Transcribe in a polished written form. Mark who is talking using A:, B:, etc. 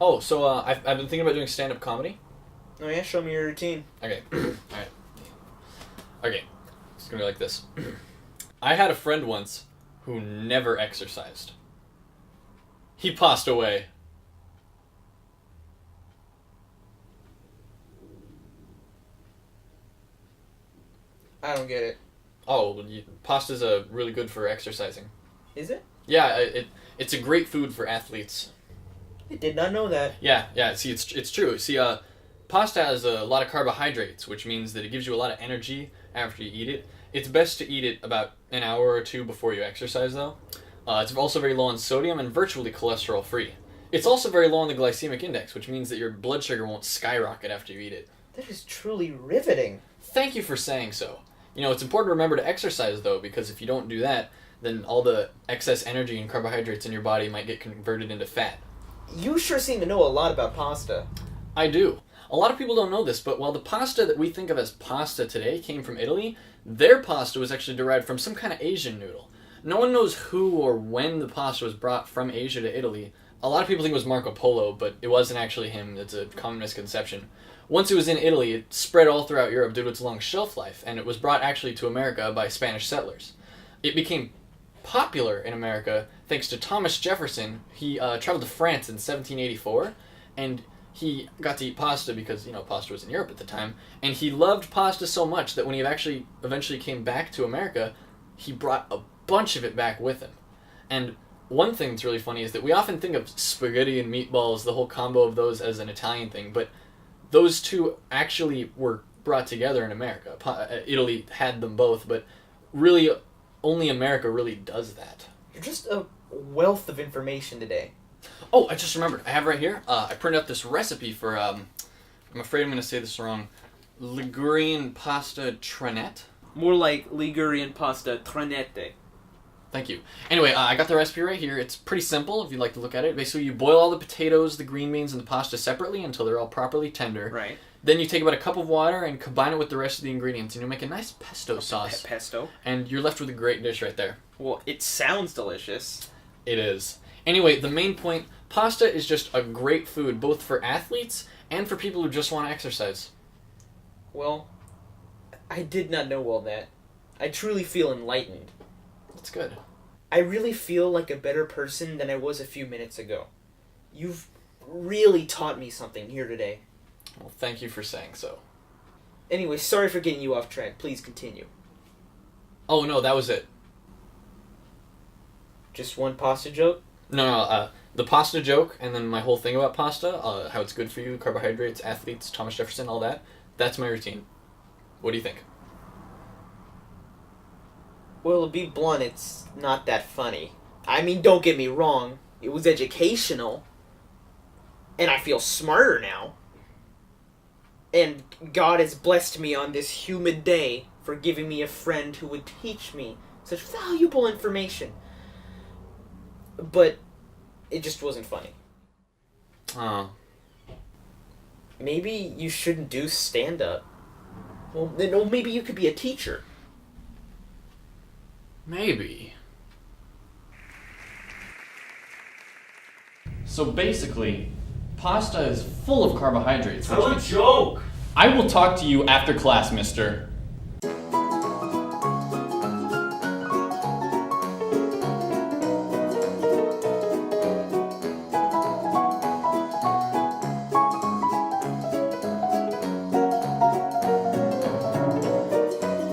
A: Oh, so I've been thinking about doing stand-up comedy.
B: Oh yeah, show me your routine.
A: Okay. Alright. Okay. It's gonna be like this. I had a friend once who never exercised. He passed away.
B: I don't get it.
A: Oh, pasta's really good for exercising.
B: Is it?
A: Yeah, it's a great food for athletes.
B: I did not know that.
A: Yeah. See, it's true. See, pasta has a lot of carbohydrates, which means that it gives you a lot of energy after you eat it. It's best to eat it about an hour or two before you exercise, though. It's also very low in sodium and virtually cholesterol-free. It's also very low on the glycemic index, which means that your blood sugar won't skyrocket after you eat it.
B: That is truly riveting.
A: Thank you for saying so. You know, it's important to remember to exercise, though, because if you don't do that, then all the excess energy and carbohydrates in your body might get converted into fat.
B: You sure seem to know a lot about pasta.
A: I do. A lot of people don't know this, but while the pasta that we think of as pasta today came from Italy, their pasta was actually derived from some kind of Asian noodle. No one knows who or when the pasta was brought from Asia to Italy. A lot of people think it was Marco Polo, but it wasn't actually him. It's a common misconception. Once it was in Italy, it spread all throughout Europe due to its long shelf life, and it was brought actually to America by Spanish settlers. It became popular in America thanks to Thomas Jefferson. He traveled to France in 1784, and he got to eat pasta because, pasta was in Europe at the time, and he loved pasta so much that when he actually eventually came back to America, he brought a bunch of it back with him. And one thing that's really funny is that we often think of spaghetti and meatballs, the whole combo of those, as an Italian thing, but those two actually were brought together in America. Italy had them both, but really only America really does that.
B: You're just a wealth of information today.
A: Oh, I just remembered. I have right here, I printed out this recipe for, I'm afraid I'm going to say this wrong, Ligurian pasta trenette.
C: More like Ligurian pasta trenette.
A: Thank you. Anyway, I got the recipe right here. It's pretty simple if you'd like to look at it. Basically, you boil all the potatoes, the green beans, and the pasta separately until they're all properly tender.
C: Right.
A: Then you take about a cup of water and combine it with the rest of the ingredients, and you'll make a nice pesto sauce.
C: Pesto?
A: And you're left with a great dish right there.
C: Well, it sounds delicious.
A: It is. Anyway, the main point, pasta is just a great food, both for athletes and for people who just want to exercise.
B: Well, I did not know all that. I truly feel enlightened.
A: That's good.
B: I really feel like a better person than I was a few minutes ago. You've really taught me something here today.
A: Well, thank you for saying so.
B: Anyway, sorry for getting you off track. Please continue.
A: Oh, no, that was it.
B: Just one pasta joke?
A: No, the pasta joke, and then my whole thing about pasta, how it's good for you, carbohydrates, athletes, Thomas Jefferson, all that, that's my routine. What do you think?
B: Well, to be blunt, it's not that funny. I mean, don't get me wrong. It was educational. And I feel smarter now. And God has blessed me on this humid day for giving me a friend who would teach me such valuable information. But it just wasn't funny.
A: Oh.
B: Maybe you shouldn't do stand-up. Well, then, maybe you could be a teacher.
A: Maybe. So basically, pasta is full of carbohydrates.
D: Tell a joke!
A: I will talk to you after class, mister.